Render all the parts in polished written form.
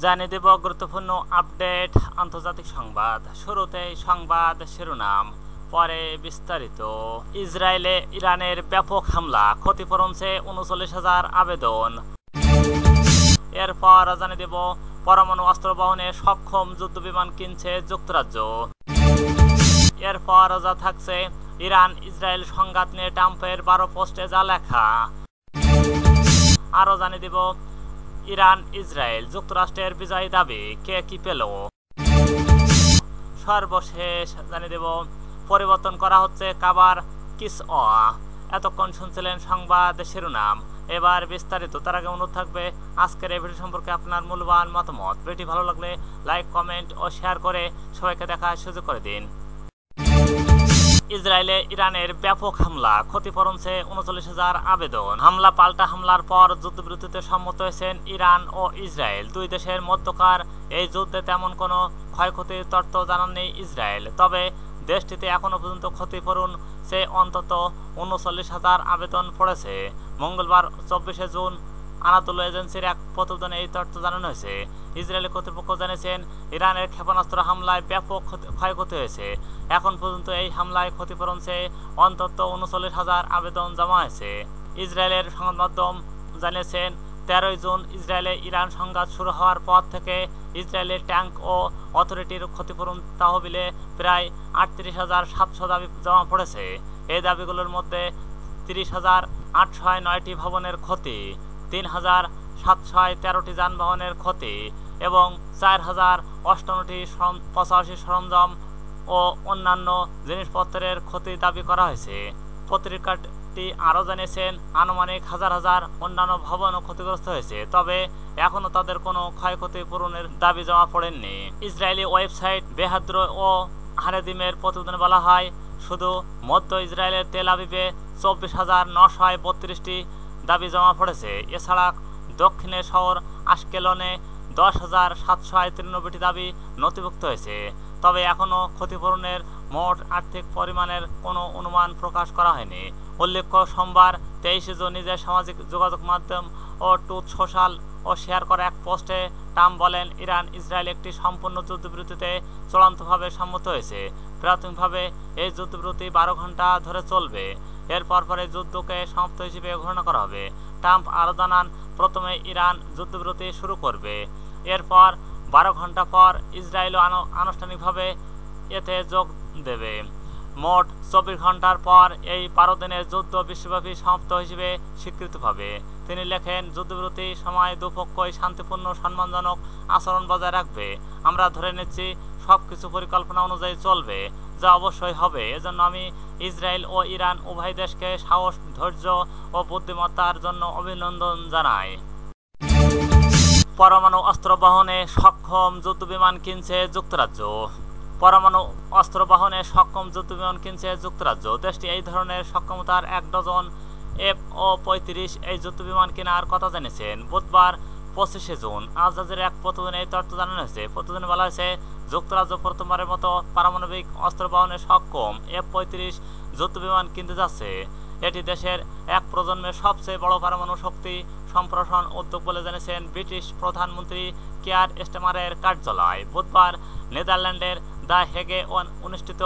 জানিয়ে দেব গুরুত্বপূর্ণ আপডেট আন্তর্জাতিক সংবাদ। শুরুতেই সংবাদ শিরোনাম, পরে বিস্তারিত। ইসরায়েলে ইরানের ব্যাপক হামলা, ক্ষতিপূরণ চেয়ে ৩৯,০০০ আবেদন। এরপর জানিয়ে দেব পরমাণু অস্ত্র বহনে সক্ষম যুদ্ধবিমান কিনছে যুক্তরাজ্য। এরপর যা থাকছে ইরান ইসরায়েল সংঘাত নিয়ে ট্রাম্পের 12 পোস্টে যা লেখা। আরও জানিয়ে দেব ইরান ইসরায়েল যুক্তরাষ্ট্রের বিজয় দাবি, কে কি পেল। সর্বশেষ জানিয়ে দেব পরিবর্তন করা হচ্ছে কাবার কিসওয়া। এতক্ষণ শুনছিলেন সংবাদ শিরোনাম, এবার বিস্তারিত। তার আগে অনুরোধ থাকবে আজকের এই ভিডিও সম্পর্কে আপনার মূল্যবান মতামত। ভিডিওটি ভালো লাগলে লাইক, কমেন্ট ও শেয়ার করে সবাইকে দেখার সুযোগ করে দিন। ইসরায়েলে ইরানের ব্যাপক হামলা, ক্ষতিপূরণ চেয়ে ৩৯,০০০ আবেদন। হামলা পাল্টা হামলার পর যুদ্ধবিরতিতে সম্মত হয়েছেন ইরান ও ইসরায়েল। দুই দেশের মধ্যকার এই যুদ্ধে তেমন কোনো ক্ষয়ক্ষতির তথ্য জানাননি ইসরায়েল। তবে দেশটিতে এখনও পর্যন্ত ক্ষতিপূরণ চেয়ে অন্তত ৩৯,০০০ আবেদন পড়েছে। মঙ্গলবার ২৪শে জুন আনাদোলু এজেন্সির এক প্রতিবেদনে এই তথ্য জানানো হয়েছে। ইসরায়েলি কর্তৃপক্ষ জানিয়েছেন ইরানের ক্ষেপণাস্ত্র হামলায় ব্যাপক ক্ষয়ক্ষতি হয়েছে। এখন পর্যন্ত এই হামলায় ক্ষতিপূরণ চেয়ে অন্তত ৩৯,০০০ আবেদন জমা হয়েছে। ইসরায়েলের সংবাদ মাধ্যম জানিয়েছেন ১৩ই জুন ইসরায়েলে ইরান সংঘাত শুরু হওয়ার পর থেকে ইসরায়েলের ট্যাঙ্ক ও অথরিটির ক্ষতিপূরণ তহবিলে প্রায় ৩৮,৭০০ দাবি জমা পড়েছে। এই দাবিগুলোর মধ্যে ৩০,৮০৯টি ভবনের ক্ষতি, ৩,৭১৩টি যানবাহনের ক্ষতি এবং ৪,০৫৮টি ৮৫ সরঞ্জাম ও অন্যান্য জিনিসপত্রের ক্ষতি দাবি করা হয়েছে। পত্রিকাটি আরও জানিয়েছেন আনুমানিক হাজার হাজার অন্যান্য ভবনও ক্ষতিগ্রস্ত হয়েছে, তবে এখনও তাদের কোনো ক্ষয়ক্ষতি পূরণের দাবি জমা পড়েননি। ইসরায়েলি ওয়েবসাইট বেহাদ্র ও হারেদিমের প্রতিবেদনে বলা হয়, শুধু মধ্য ইসরায়েলের তেল আবিবে ২৪,৯৩২টি দাবি জমা পড়েছে। এছাড়া দক্ষিণের শহর আশকেলনে ১০,৭৯৩টি দাবি নথিভুক্ত হয়েছে। তবে এখনও ক্ষতিপূরণের মোট আর্থিক পরিমাণের কোনো অনুমান প্রকাশ করা হয়নি। উল্লেখ্য, সোমবার ২৩শে জুন নিজের সামাজিক যোগাযোগ মাধ্যম ও ট্রুথ সোশ্যাল ও শেয়ার করা এক পোস্টে ট্রাম্প বলেন, ইরান ইসরায়েল একটি সম্পূর্ণ যুদ্ধবিরতিতে চূড়ান্তভাবে সম্মত হয়েছে। প্রাথমিকভাবে এই যুদ্ধবিরতি ১২ ঘন্টা ধরে চলবে। এরপর পরে যুদ্ধকে সমাপ্ত হিসেবে ঘোষণা করা হবে। ট্রাম্প আরও জানান, প্রথমে ইরান যুদ্ধবিরতি শুরু করবে, এরপর ১২ ঘন্টা পর ইসরায়েলও আনুষ্ঠানিকভাবে এতে যোগ দেবে। মোট ২৪ ঘন্টার পর এই ১২ দিনের যুদ্ধ বিশ্বব্যাপী সমাপ্ত হিসেবে স্বীকৃতি পাবে। তিনি লেখেন, যুদ্ধবিরতির সময় দুপক্ষই শান্তিপূর্ণ সম্মানজনক আচরণ বজায় রাখবে। আমরা ধরে নিচ্ছি সবকিছু পরিকল্পনা অনুযায়ী চলবে, যা অবশ্যই হবে। এজন্য আমি ইসরায়েল ও ইরান উভয় দেশকে সাহস, ধৈর্য ও বুদ্ধিমত্তার জন্য অভিনন্দন জানাই। পরমাণু অস্ত্র বহনে সক্ষম যুদ্ধবিমান কিনছে যুক্তরাজ্য। পরমাণু অস্ত্র বহনে সক্ষম যুদ্ধবিমান কিনছে যুক্তরাজ্য। দেশটি এই ধরনের সক্ষমতার ১ ডজন F-35 এই যুদ্ধবিমান কেনার কথা জানিয়েছেন। বুধবার ২৫শে জুন আল জাজিরার এক প্রতিবেদনে এই তথ্য জানানো হয়েছে। প্রতিবেদনে বলা হয়েছে, যুক্তরাজ্য প্রথমবারের মতো পারমাণবিক অস্ত্র বহনে সক্ষম F-35 যুদ্ধবিমান কিনতে যাচ্ছে। এটি দেশের এক প্রজন্মের সবচেয়ে বড় পরমাণু শক্তি সম্প্রসারণ উদ্যোগ বলে জানিয়েছেন ব্রিটিশ প্রধানমন্ত্রী কেয়ার স্টারমারের কার্যালয়। বুধবার নেদারল্যান্ডের দ্য হেগে অনুষ্ঠিত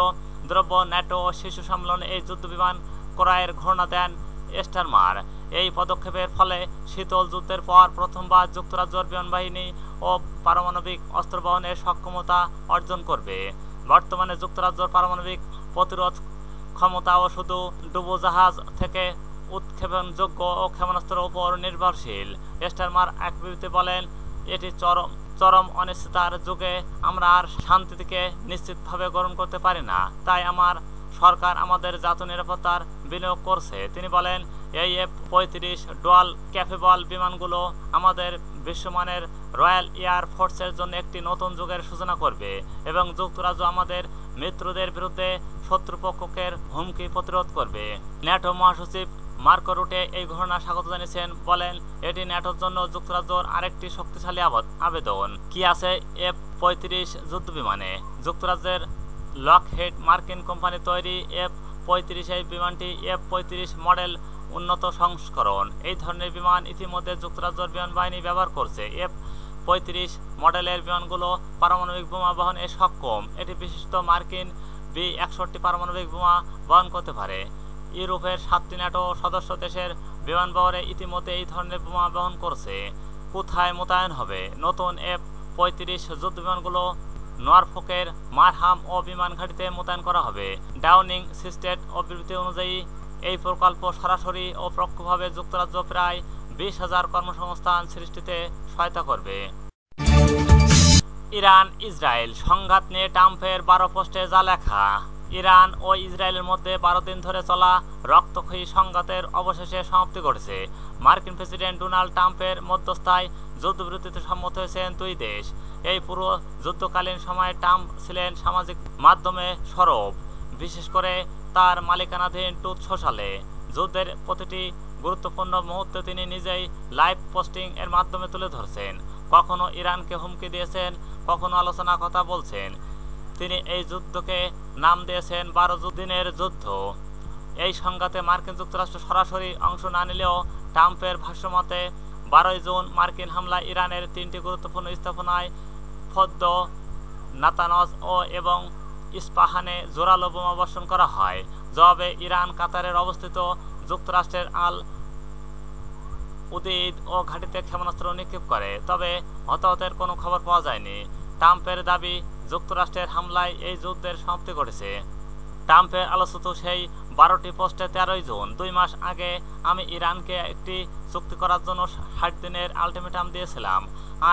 দ্রব্য, ন্যাটো ও শীর্ষ সম্মেলনে এই যুদ্ধবিমান ক্রয়ের ঘোষণা দেন স্টারমার। এই পদক্ষেপের ফলে শীতল যুদ্ধের পর প্রথমবার যুক্তরাজ্যের বিমানবাহিনী ও পারমাণবিক অস্ত্র বহনের সক্ষমতা অর্জন করবে। বর্তমানে যুক্তরাজ্যের পারমাণবিক প্রতিরোধ ক্ষমতাও শুধু ডুবোজাহাজ থেকে উৎক্ষেপণযোগ্য ও ক্ষেপণাস্ত্রের উপর নির্ভরশীল। স্টারমার এক বিবৃতিতে বলেন, এটি চরম অনিশ্চয়তার যুগে আমরা আর শান্তিকে নিশ্চিতভাবে গ্রহণ করতে পারি না। তাই আমার সরকার আমাদের জাতীয় নিরাপত্তার বিনিয়োগ করছে। তিনি বলেন, এই F-35 ডুয়াল ক্যাপেবল বিমানগুলো আমাদের বিশ্বমানের রয়্যাল এয়ার ফোর্সের জন্য একটি নতুন যুগের সূচনা করবে এবং যুক্তরাজ্য আমাদের মিত্রদের বিরুদ্ধে শত্রুপক্ষকে হুমকি প্রতিরোধ করবে। ন্যাটো মহাসচিব মার্কো রুটে এই ঘোষণা স্বাগত জানিয়েছেন, বলেন, এটি ন্যাটোর জন্য যুক্তরাজ্যের আরেকটি শক্তিশালী আবেদন। কি আছে F-35 যুদ্ধবিমানে? যুক্তরাজ্যের লকহিড মার্কিন কোম্পানি তৈরি F-35 এই বিমানটি F-35 মডেল উন্নত সংস্করণ। এই ধরনের বিমান ইতিমধ্যে যুক্তরাজ্যের বিমান বাহিনী ব্যবহার করছে। 35 মডেলের বিমানগুলো পারমাণবিক বোমা বহনে সক্ষম। এটি বিশিষ্ট মার্কিন B-61 পারমাণবিক বোমা বহন করতে পারে। ইউরোপের 7টি ন্যাটো সদস্য দেশের বিমানবন্দরে ইতিমধ্যে এই ধরনের বোমা বহন করছে। কোথায় মোতায়েন হবে? নতুন F-35 যুদ্ধবিমানগুলো নরফোকের মারহাম ও বিমান ঘাঁটিতে মোতায়েন করা হবে। ডাউনিং স্ট্রিট বিবৃতি অনুযায়ী এই প্রকল্প সরাসরি ও পরোক্ষভাবে যুক্তরাজ্য প্রায় 20,000 কর্মসংস্থান সৃষ্টিতে সহায়তা করবে। ইরান ইসরায়েল সংঘাত নিয়ে ট্রাম্পের 12 পোস্টে যা লেখা। ইরান ও ইসরায়েলের মধ্যে 12 দিন ধরে চলা রক্তক্ষয়ী সংঘাতের অবশেষে সমাপ্তি ঘটেছে। মার্কিন প্রেসিডেন্ট ডোনাল্ড ট্রাম্পের মধ্যস্থায় যুদ্ধবিরতিতে সম্মত হয়েছেন দুই দেশ। এই পুরো যুদ্ধকালীন সময়ে ট্রাম্প ছিলেন সামাজিক মাধ্যমে সরব, বিশেষ করে তার মালিকানাধীন ট্রুথ সোশ্যালে। যুদ্ধের প্রতিটি গুরুত্বপূর্ণ মুহূর্তে তিনি নিজেই লাইভ পোস্টিং এর মাধ্যমে তুলে ধরছেন। কখনো ইরানকে হুমকি দিয়েছেন, কখনো আলোচনা কথা বলছেন। তিনি এই যুদ্ধকে নাম দিয়েছেন 12 দিনের যুদ্ধ। এই সংঘাতে মার্কিন যুক্তরাষ্ট্র সরাসরি অংশ না নিলেও ট্রাম্পের ভাষ্যমতে 12 জুন মার্কিন হামলায় ইরানের 3টি গুরুত্বপূর্ণ স্থাপনায় ফদ্দ, নাতানজ এবং ইস্পাহানে জোরালো বোমা বর্ষণ করা হয়। জবাবে ইরান কাতারের অবস্থিত যুক্তরাষ্ট্রের আল উদেইদ ও ঘাঁটিতে ক্ষেপণাস্ত্র নিক্ষেপ করে, তবে হতাহতের কোনো খবর পাওয়া যায়নি। ট্রাম্পের দাবি, যুক্তরাষ্ট্রের হামলায় এই যুদ্ধের সমাপ্তি ঘটেছে। ট্রাম্পের আলোচিত সেই 12টি পোস্টে 13 জুন, 2 মাস আগে আমি ইরানকে একটি চুক্তি করার জন্য 60 দিনের আলটিমেটাম দিয়েছিলাম।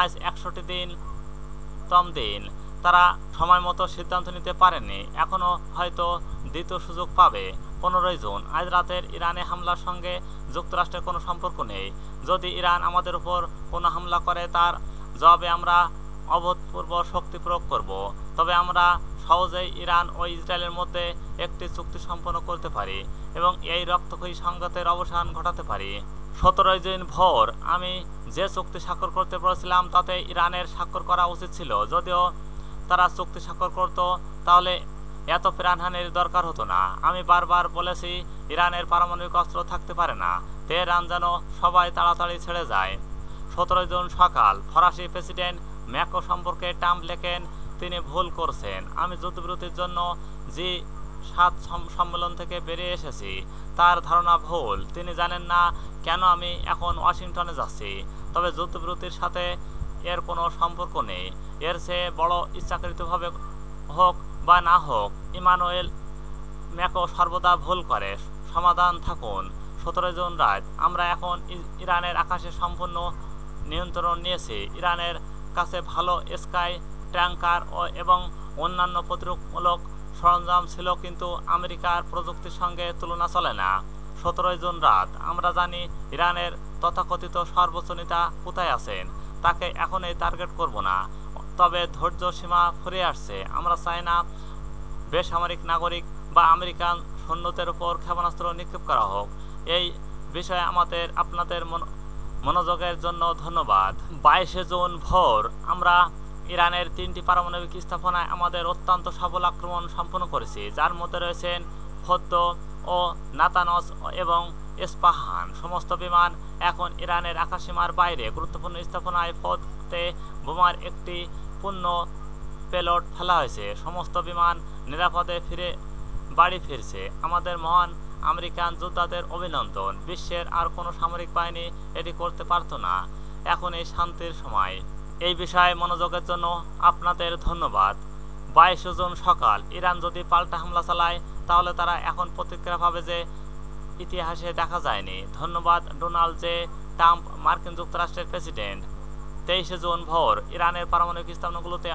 আজ 61তম দিন। তারা সময় মতো সিদ্ধান্ত নিতে পারেনি, এখনও হয়তো দ্বিতীয় সুযোগ পাবে। 15 জুন, আজ রাতের ইরানে হামলার সঙ্গে যুক্তরাষ্ট্রের কোনো সম্পর্ক নেই। যদি ইরান আমাদের উপর কোনো হামলা করে, তার জবাবে আমরা অভূতপূর্ব শক্তি প্রয়োগ করব। তবে আমরা সহজেই ইরান ও ইসরায়েলের মধ্যে একটি চুক্তি সম্পন্ন করতে পারি এবং এই রক্তক্ষয়ী সংঘাতের অবসান ঘটাতে পারি। 17 জুন ভোর, আমি যে চুক্তি স্বাক্ষর করতে বলেছিলাম তাতে ইরানের স্বাক্ষর করা উচিত ছিল। যদিও তারা চুক্তি স্বাক্ষর করত, তাহলে এত প্রাণহানির দরকার হতো না। আমি বারবার বলেছি, ইরানের পারমাণবিক অস্ত্র থাকতে পারে না। তেহরান যেন সবাই তাড়াতাড়ি ছেড়ে যায়। 17 জুন সকাল, ফরাসি প্রেসিডেন্ট ম্যাক্রো সম্পর্কে ট্রাম্প লেখেন, তিনি ভুল করছেন। আমি যুদ্ধবিরতির জন্য G7 সম্মেলন থেকে বেরিয়ে এসেছি। তার ধারণা ভুল। তিনি জানেন না কেন আমি এখন ওয়াশিংটনে যাচ্ছি। তবে যুদ্ধবিরতির সাথে এর কোনো সম্পর্ক নেই। এর চেয়ে বড় ইচ্ছাকৃতভাবে হোক বা না হোক, ইমানুয়েল ম্যাক্রো সর্বদা ভুল করে। সমাধান থাকুন। 17 জুন রাত, আমরা এখন ইরানের আকাশে সম্পূর্ণ নিয়ন্ত্রণ নিয়েছি। ইরানের কাছে ভালো স্কাই ট্যাঙ্কার এবং অন্যান্য প্রতিরোধমূলক সরঞ্জাম ছিল, কিন্তু আমেরিকার প্রযুক্তির সঙ্গে তুলনা চলে না। 17 জুন রাত, আমরা জানি ইরানের তথাকথিত সর্বোচ্চ নেতা কোথায় আছেন। তাকে এখনই টার্গেট করব না, তবে ধৈর্য সীমা ফুরিয়ে আসছে। আমরা চাই না বেসামরিক নাগরিক বা আমেরিকান সৈন্যদের উপর ক্ষেপণাস্ত্র নিক্ষেপ করা হোক। এই বিষয়ে আপনাদের মনোযোগের জন্য ধন্যবাদ। 22 জুন ভোর, আমরা ইরানের 3টি পারমাণবিক স্থাপনায় আমাদের অত্যন্ত সফল আক্রমণ সম্পন্ন করেছি, যার মধ্যে রয়েছেন ফদ্দ ও নাতানজ এবং ইস্পাহান। সমস্ত বিমান এখন ইরানের আকাশসীমার বাইরে। গুরুত্বপূর্ণ স্থাপনায় ফদ্দে বোমার একটি পূর্ণ পেলোড ফেলা হয়েছে। সমস্ত বিমান নিরাপদে বাড়ি ফিরছে। আমাদের মহান আমেরিকান যোদ্ধাদের অভিনন্দন। বিশ্বের আর কোনো সামরিক বাহিনী এটি করতে পারত না। এখন এই শান্তির সময়। এই বিষয়ে মনোযোগের জন্য আপনাদের ধন্যবাদ। 22 জুন সকাল, ইরান যদি পাল্টা হামলা চালায়, তাহলে তারা এখন প্রতিক্রিয়া পাবে যে ইতিহাসে দেখা যায়নি। ধন্যবাদ ডোনাল্ড জে ট্রাম্প, মার্কিন যুক্তরাষ্ট্রের প্রেসিডেন্ট। 23 জুন ভোর, ইরানের পারমাণবিক স্থাপনাগুলোতে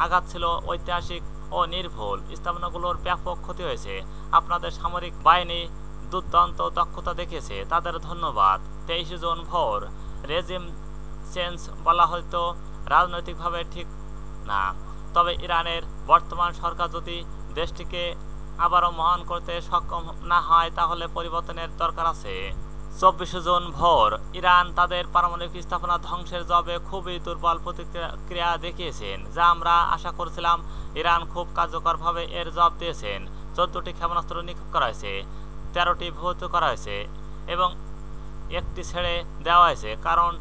আঘাত ছিল ঐতিহাসিক ও নির্ভুল। স্থাপনাগুলোর ব্যাপক ক্ষতি হয়েছে। আপনাদের সামরিক বাহিনী দুর্দান্ত দক্ষতা দেখিয়েছে, তাদের ধন্যবাদ। 23 জুন ভোর, রেজিম চেঞ্জ বলা হয়তো রাজনৈতিকভাবে ঠিক না, তবে ইরানের বর্তমান সরকার যদি দেশটিকে আবারও মহান করতে সক্ষম না হয়, তাহলে পরিবর্তনের দরকার আছে। 24 জুন ভোর, ইরান তাদের পারমাণবিক স্থাপনা ধ্বংসের জবাবে খুবই দুর্বল প্রতিক্রিয়া দেখিয়েছেন, যা আমরা আশা করছিলাম। ইরান খুব কার্যকরভাবে এর জবাব দিয়েছেন। 14টি ক্ষেপণাস্ত্র নিক্ষেপ করা হয়েছে, 13টি ভূপাতিত করা হয়েছে এবং একটি ছেড়ে দেওয়া হয়েছে, কারণ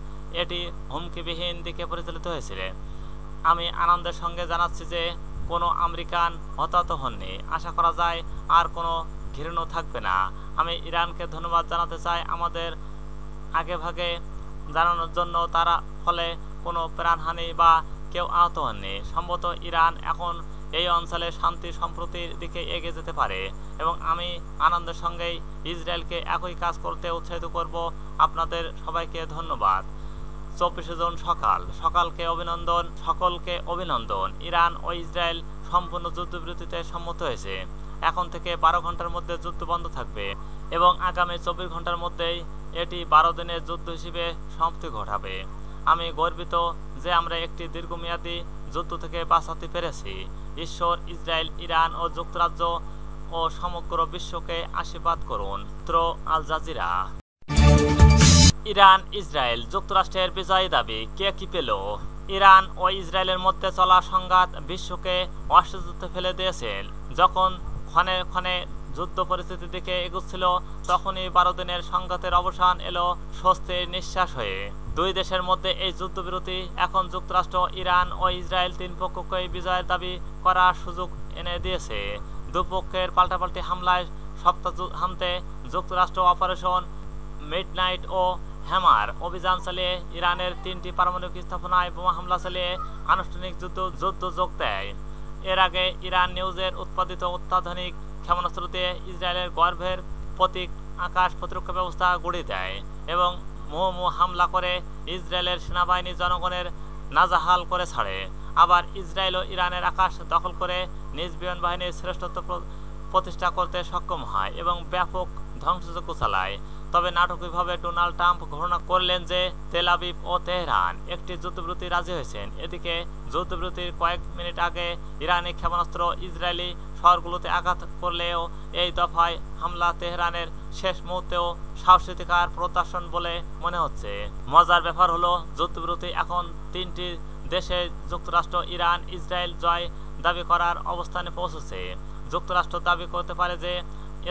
এটি হুমকিবিহীন দিকে পরিচালিত হয়েছিল। আমি আনন্দের সঙ্গে জানাচ্ছি যে কোনো আমেরিকান হতাহত হননি। আশা করা যায় আর কোনো ঘৃণ্য থাকবে না। আমি ইরানকে ধন্যবাদ জানাতে চাই আমাদের আগেভাগে জানানোর জন্য। তারা ফলে কোনো প্রাণহানি বা কেউ আহত হননি। সম্ভবত ইরান এখন এই অঞ্চলে শান্তি সম্প্রতির দিকে এগিয়ে যেতে পারে এবং আমি আনন্দের সঙ্গেই ইসরায়েলকে একই কাজ করতে উৎসাহিত করব। আপনাদের সবাইকে ধন্যবাদ। 24 জুন সকলকে অভিনন্দন। ইরান ও ইসরায়েল সম্পূর্ণ যুদ্ধবিরতিতে সম্মত হয়েছে। এখন থেকে 12 ঘন্টার মধ্যে যুদ্ধ বন্ধ থাকবে এবং আগামী 24 ঘন্টার মধ্যেই এটি 12 দিনের যুদ্ধ হিসেবে সমাপ্তি ঘটাবে। আমি গর্বিত যে আমরা একটি দীর্ঘমেয়াদী যুদ্ধ থেকে বাঁচাতে পেরেছি। ঈশ্বর ইসরায়েল, ইরান ও যুক্তরাজ্য ও সমগ্র বিশ্বকে আশীর্বাদ করুন। Al Jazeera. ইরান ইসরায়েল যুক্তরাষ্ট্রের বিজয়ী দাবি, কে কি পেল? ইরান ও ইসরায়েলের মধ্যে চলা সংঘাত বিশ্বকে অস্বস্তিতে ফেলে দিয়েছেন। যখন ক্ষণে ক্ষণে যুদ্ধ পরিস্থিতির দিকে এগুচ্ছিল তখনই 12 দিনের সংঘাতের অবসান এলো স্বস্তির নিঃশ্বাস হয়ে। দুই দেশের মধ্যে এই যুদ্ধবিরতি এখন যুক্তরাষ্ট্র, ইরান ও ইসরায়েল তিন পক্ষকেই বিজয়ের দাবি করার সুযোগ এনে দিয়েছে। দুপক্ষের পাল্টাপাল্টি হামলায় সপ্তাহান্তে যুক্তরাষ্ট্র অপারেশন মিডনাইট ও হ্যামার অভিযান চালিয়ে ইরানের 3টি পারমাণবিক স্থাপনায় বোমা হামলা চালিয়ে আনুষ্ঠানিক যুদ্ধ যোগ দেয়। এর আগে ইরান নিউজের উৎপাদিত অত্যাধুনিক ক্ষেপণাস্ত্র দিয়ে ইসরায়েলের গর্ভের প্রতীক আকাশ প্রতিরক্ষা ব্যবস্থা গড়িয়ে দেয় এবং মুহুর্মুহু হামলা করে ইসরায়েলের সেনাবাহিনী জনগণের নাজেহাল করে ছাড়ে। আবার ইসরায়েল ও ইরানের আকাশ দখল করে নিজ বিমান বাহিনীর শ্রেষ্ঠত্ব প্রতিষ্ঠা করতে সক্ষম হয় এবং ব্যাপক ধ্বংসযজ্ঞ চালায়। তবে নাটকীয়ভাবে ডোনাল্ড ট্রাম্প ঘোষণা করলেন যে তেল আবিব ও তেহরান একটি যুদ্ধবিরতি রাজি হয়েছেন। এদিকে যুদ্ধবিরতির কয়েক মিনিট আগে ইরানি ক্ষেপণাস্ত্র ইসরায়েলি শহরগুলোতে আঘাত করলেও এই দফায় হামলা তেহরানের শেষ মুহূর্তেও সাহসিকতার প্রদর্শন বলে মনে হচ্ছে। মজার ব্যাপার হলো যুদ্ধবিরতি এখন 3টি দেশে যুক্তরাষ্ট্র, ইরান, ইসরায়েল জয় দাবি করার অবস্থানে পৌঁছেছে। যুক্তরাষ্ট্র দাবি করতে পারে যে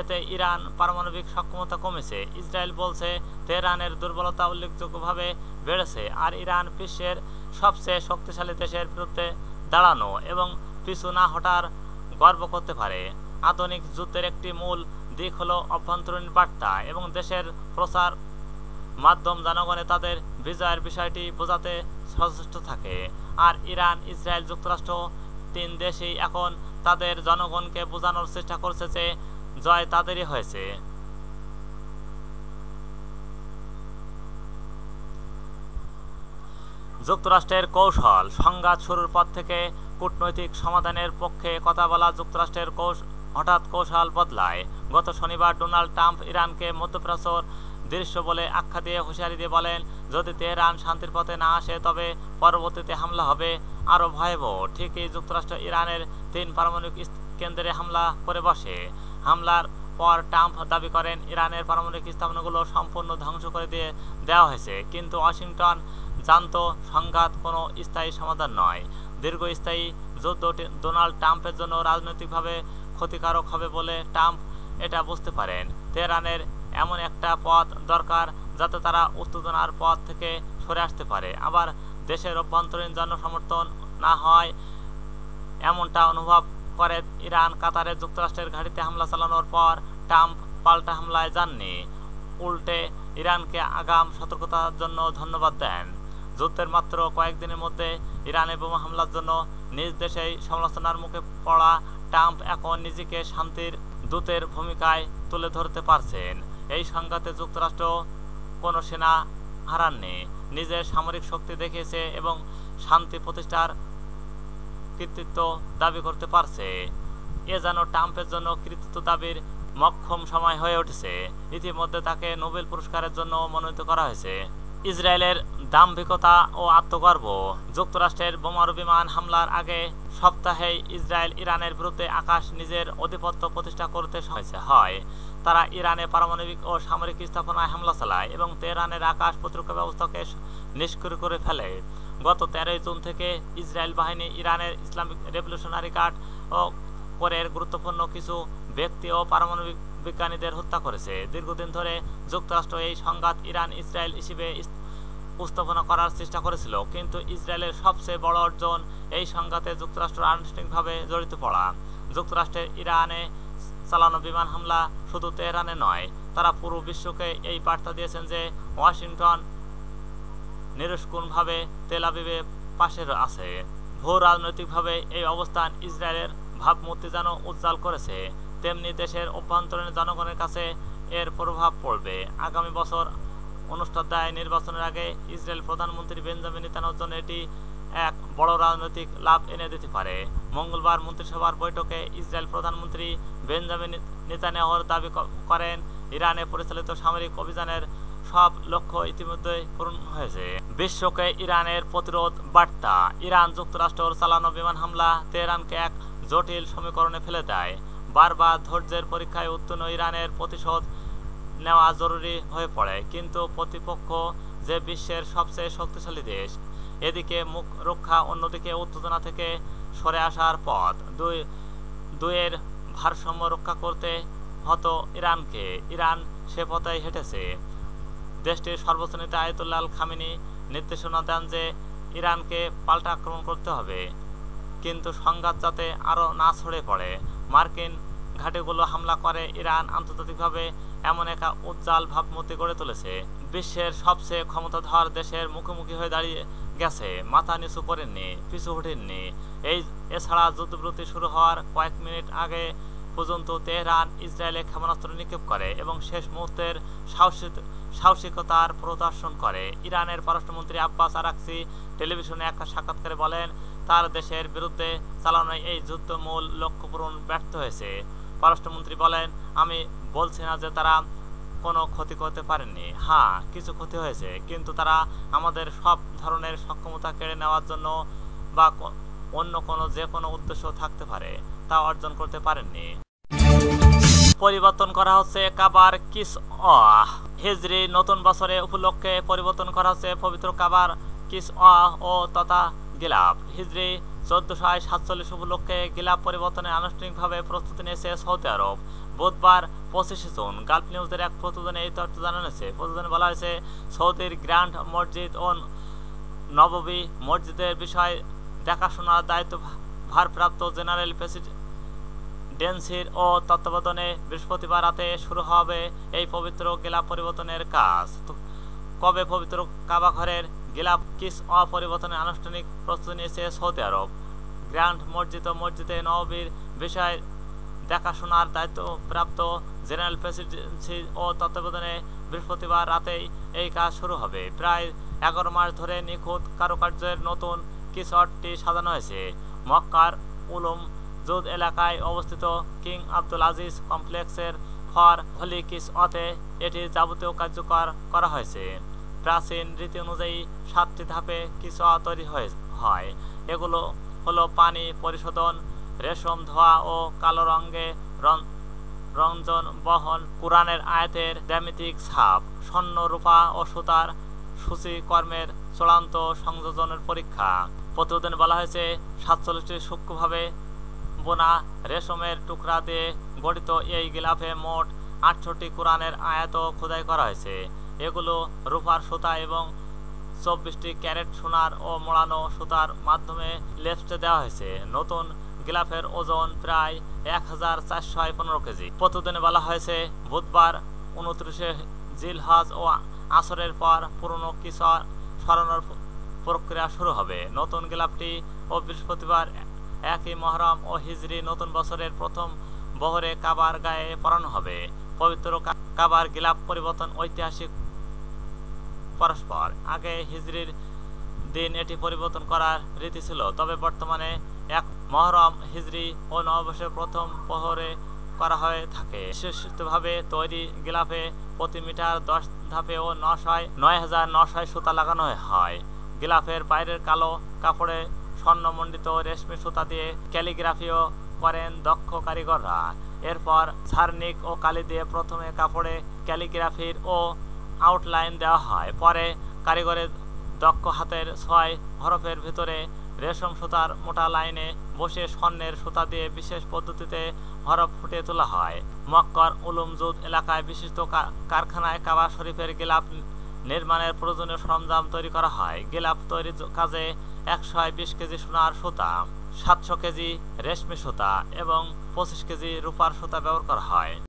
এতে ইরান পারমাণবিক সক্ষমতা কমেছে। ইসরায়েল বলছে তেহরানের দুর্বলতা উল্লেখযোগ্যভাবে বেড়েছে আর ইরান বিশ্বের সবচেয়ে শক্তিশালী দেশের বিরুদ্ধে দাঁড়ানো এবং পিছু না হটার গর্ব করতে পারে। আধুনিক যুদ্ধের একটি মূল দিক হলো অভ্যন্তরীণ বার্তা এবং দেশের প্রচার মাধ্যম জনগণে তাদের বিজয়ের বিষয়টি বোঝাতে সচেষ্ট থাকে। আর ইরান, ইসরায়েল, যুক্তরাষ্ট্র 3 দেশই এখন তাদের জনগণকে বোঝানোর চেষ্টা করছে যে জয় তাদেরই হয়েছে। যুক্তরাষ্ট্রের কৌশল, সংঘাত শুরুর পর থেকে কূটনৈতিক সমাধানের পক্ষে কথা বলা যুক্তরাষ্ট্রের হঠাৎ কৌশল বদলায়। গত শনিবার ডোনাল্ড ট্রাম্প ইরানকে মধ্যপ্রাচ্যের দৃশ্য বলে আখ্যা দিয়ে হুঁশিয়ারি দিয়ে বলেন, যদি তেহরান শান্তির পথে না আসে তবে পরবর্তীতে হামলা হবে আরও ভয়াবহ। ঠিকই যুক্তরাষ্ট্র ইরানের 3 পারমাণবিক কেন্দ্রে হামলা করে বসে। হামলার পর ট্রাম্প দাবি করেন ইরানের পারমাণবিক স্থাপনাগুলো সম্পূর্ণ ধ্বংস করে দেওয়া হয়েছে। কিন্তু ওয়াশিংটন জানত সংঘাত কোনো স্থায়ী সমাধান নয়। দীর্ঘস্থায়ী যুদ্ধ ডোনাল্ড ট্রাম্পের জন্য রাজনৈতিকভাবে ক্ষতিকারক হবে বলে ট্রাম্প এটা বুঝতে পারেন। তেহরানের এমন একটা পথ দরকার যাতে তারা উত্তেজনার পথ থেকে সরে আসতে পারে, আবার দেশের অভ্যন্তরীণ জনসমর্থন না হয় এমনটা অনুভব করে ইরান। কাতারে যুক্তরাষ্ট্রের ঘাঁটিতে হামলা চালানোর পর ট্রাম্প পাল্টা হামলায় যাননি, উল্টে ইরানকে আগাম সতর্কতার জন্য ধন্যবাদ দেন। যুদ্ধের মাত্র কয়েকদিনের মধ্যে ইরানে বোমা হামলার জন্য নিজ দেশেই সমালোচনার মুখে পড়া ট্রাম্প এখন নিজেকে শান্তির দূতের ভূমিকায় তুলে ধরতে পারছেন। এই সংঘাতে যুক্তরাষ্ট্র কোনো সেনা হারাননি, নিজের সামরিক শক্তি দেখিয়েছে এবং শান্তি প্রতিষ্ঠার কৃতিত্ব দাবি করতে পারছে। এ যেন ট্রাম্পের জন্য কৃতিত্ব দাবির মক্ষম সময় হয়ে উঠেছে। ইতিমধ্যে তাকে নোবেল পুরস্কারের জন্য মনোনীত করা হয়েছে। ইসরায়েলের দাম্ভিকতা ও আত্মগর্ব, যুক্তরাষ্ট্রের বোমারু বিমান হামলার আগে সপ্তাহেই ইসরায়েল ইরানের বিরুদ্ধে আকাশ নিজের আধিপত্য প্রতিষ্ঠা করতে হয়। তারা ইরানে পারমাণবিক ও সামরিক স্থাপনায় হামলা চালায় এবং তেহরানের আকাশ প্রতিরক্ষা ব্যবস্থাকে নিষ্ক্রিয় করে ফেলে। গত 13 জুন থেকে ইসরায়েল বাহিনী ইরানের ইসলামিক রেভলিউশনারি গার্ড ও কোরের গুরুত্বপূর্ণ কিছু ব্যক্তি ও পারমাণবিক বিজ্ঞানীদের হত্যা করেছে। দীর্ঘদিন ধরে যুক্তরাষ্ট্র এই সংঘাত ইরান ইসরায়েল হিসেবে উপস্থাপনা করার চেষ্টা করেছিল, কিন্তু ইসরায়েলের সবচেয়ে বড় অর্জন এই সংঘাতে যুক্তরাষ্ট্র আনুষ্ঠানিকভাবে জড়িত পড়া। যুক্তরাষ্ট্রের ইরানে চালানো বিমান হামলা শুধু তেহরানে নয়, তারা পুরো বিশ্বকে এই বার্তা দিয়েছেন যে ওয়াশিংটন নিরস্কুণভাবে তেল আবিবের পাশে আছে। ভূ রাজনৈতিকভাবে এই অবস্থান ইসরায়েলের ভাবমূর্তি যেন উজ্জ্বল করেছে, তেমনি দেশের অভ্যন্তরীণ জনগণের কাছে এর প্রভাব পড়বে। আগামী বছর অনুষ্ঠেয় নির্বাচনের আগে ইসরায়েল প্রধানমন্ত্রী বেঞ্জামিন নেতানিয়াহুর জন্য এটি এক বড় রাজনৈতিক লাভ এনে দিতে পারে। মঙ্গলবার মন্ত্রিসভার বৈঠকে ইসরায়েল প্রধানমন্ত্রী বেঞ্জামিন নেতানিয়াহু দাবি করেন, ইরানে পরিচালিত সামরিক অভিযানের সব লক্ষ্য ইতিমধ্যে পূরণ হয়েছে। বিশ্বকে ইরানের প্রতিরোধ বার্তা। ইরান যুক্তরাষ্ট্রের চালানো বিমান হামলা তেহরানকে এক জটিল সমীকরণে ফেলে দেয়। বারবার ধৈর্যের পরীক্ষায় উত্তীর্ণ ইরানের প্রতিশোধ নেওয়া জরুরি হয়ে পড়ে, কিন্তু প্রতিপক্ষ যে বিশ্বের সবচেয়ে শক্তিশালী দেশ, এদিকে মুখ রক্ষা, অন্যদিকে উত্তেজনা থেকে সরে আসার পথ, দুয়ের ভারসাম্য রক্ষা করতে হতো ইরানকে। ইরান সে পথেই হেঁটেছে। দেশটির সর্বোচ্চ নেতা আয়াতুল্লাহ আল খামেনি নির্দেশনা দেন যে ইরানকে পাল্টা আক্রমণ করতে হবে, কিন্তু সংঘাত যাতে আরও না ছড়ে পড়ে। মার্কিন ঘাঁটিগুলো হামলা করে ইরান আন্তর্জাতিকভাবে এমন এক উজ্জ্বল ভাবমূর্তি গড়ে তুলেছে, বিশ্বের সবচেয়ে ক্ষমতাধর দেশের মুখোমুখি হয়ে দাঁড়িয়ে গেছে, মাথা নিচু করেননি, পিছু হটেননি। এছাড়া যুদ্ধবিরতি শুরু হওয়ার কয়েক মিনিট আগে পর্যন্ত তেহরান ইসরায়েলে ক্ষেপণাস্ত্র নিক্ষেপ করে এবং শেষ মুহূর্তের সাহসিকতার প্রদর্শন করে। ইরানের পররাষ্ট্রমন্ত্রী আব্বাস আরাকচি টেলিভিশনে একটা সাক্ষাৎকারে বলেন, তার দেশের বিরুদ্ধে চালানো এই যুদ্ধ মূল লক্ষ্য পূরণ ব্যর্থ হয়েছে। পররাষ্ট্রমন্ত্রী বলেন, আমি বলছি না যে তারা কোনো ক্ষতি করতে পারেননি। হ্যাঁ, কিছু ক্ষতি হয়েছে, কিন্তু তারা আমাদের সব ধরনের সক্ষমতা কেড়ে নেওয়ার জন্য বা অন্য যে কোনো উদ্দেশ্য থাকতে পারে তা অর্জন করতে পারেননি। পরিবর্তন করা হচ্ছে কাবার কিসওয়াহ। হিজরি নতুন বছরে উপলক্ষে পরিবর্তন করা হচ্ছে পবিত্র কাবার কিসওয়াহ ও তথা গিলাফ। হিজরি 1447 উপলক্ষে গিলাফ পরিবর্তনে আনুষ্ঠানিকভাবে প্রস্তুতি নিয়েছে সৌদি আরব। বুধবার 25 জুন গালফ নিউজের এক প্রতিবেদনে এই তথ্য জানানো হয়েছে। প্রতিবেদনে বলা হয়েছে, সৌদির গ্র্যান্ড মসজিদ ও নববী মসজিদের বিষয় দেখাশোনার দায়িত্ব ভারপ্রাপ্ত জেনারেল প্রেসিডেন্সির ও তত্ত্বাবধানে বৃহস্পতিবার রাতে শুরু হবে এই পবিত্র গিলাফ পরিবর্তনের কাজ। কবে পবিত্র কাবা ঘরের গিলাফ কিসওয়াহ পরিবর্তনের আনুষ্ঠানিক প্রস্তুতি নিয়েছে সৌদি আরব। গ্র্যান্ড মসজিদ ও মসজিদে নববীর বিষয় দেখাশোনার দায়িত্বপ্রাপ্ত জেনারেল প্রেসিডেন্সি ও তত্ত্বাবধানে বৃহস্পতিবার রাতেই এই কাজ শুরু হবে। প্রায় 11 মাস ধরে নিখুঁত কারুকার্যের নতুন কিসওয়াহটি সাজানো হয়েছে। মক্কার উলুম জুদ এলাকায় অবস্থিত কিং আব্দুল আজিজ কমপ্লেক্সের ফর হলি কিসওয়াতে এটি যাবতীয় কার্যকর করা হয়েছে। প্রাচীন রীতি অনুযায়ী 7টি ধাপে কিসওয়াহ তৈরি হয়। এগুলো হলো পানি পরিশোধন, রেশম ধোয়া ও কালো রঙে রঞ্জন বহন, কোরআনের আয়াতের জ্যামিতিক ছাপ, স্বর্ণ, রূপা ও সুতার সূচিকর্মের চূড়ান্ত সংযোজনের পরীক্ষা। প্রতিবেদনে বলা হয়েছে, 47টি সূক্ষ্মভাবে বোনা রেশমের টুকরা দিয়ে গঠিত এই গিলাফে মোট 800টি কোরআনের আয়াত খোদাই করা হয়েছে। এগুলো রূপার সুতা এবং 24টি ক্যারেট সোনার ও মোড়ানো সুতার মাধ্যমে লেপটে দেওয়া হয়েছে। নতুন গিলাফের ওজন প্রায় 1415 কেজি। প্রতিবেদনে বলা হয়েছে, বুধবার 29 জিলহজ ও আসরের পর পুরনো কিসওয়াহ সরানোর প্রক্রিয়া শুরু হবে। নতুন গিলাফটি ও বৃহস্পতিবার 1 মুহররম ও হিজরি নতুন বছরের প্রথম বহরে কাবার গায়ে পরানো হবে। পবিত্র কাবার গিলাফ পরিবর্তন ঐতিহাসিক পরস্পর। আগে হিজরির দিন এটি পরিবর্তন করার রীতি ছিল, তবে বর্তমানে 1 মুহররম হিজরি ও নববর্ষের প্রথম প্রহরে করা হয়ে থাকে। বিশেষভাবে তৈরি গিলাফে প্রতি মিটার 10 ধাপে ও 9,900 সুতা লাগানো হয়। গিলাফের বাইরের কালো কাপড়ে স্বর্ণমণ্ডিত রেশমি সুতা দিয়ে ক্যালিগ্রাফিও করেন দক্ষ কারিগররা। এরপর সার্নিক ও কালি দিয়ে প্রথমে কাপড়ে ক্যালিগ্রাফির ও আউটলাইন দেওয়া হয়। পরে কারিগরের দক্ষ হাতের 6 হরফের ভিতরে রেশম সুতার মোটা লাইনে বসে স্বর্ণের সুতা দিয়ে বিশেষ পদ্ধতিতে হরফ ফুটিয়ে তোলা হয়। মক্কার উলুম জুদ এলাকায় বিশিষ্ট কারখানায় কাবা শরীফের গিলাফ নির্মাণের প্রয়োজনীয় সরঞ্জাম তৈরি করা হয়। গিলাফ তৈরির কাজে 120 কেজি সোনার সুতা, 700 কেজি রেশমি সুতা এবং 25 কেজি রূপার সুতা ব্যবহার করা হয়।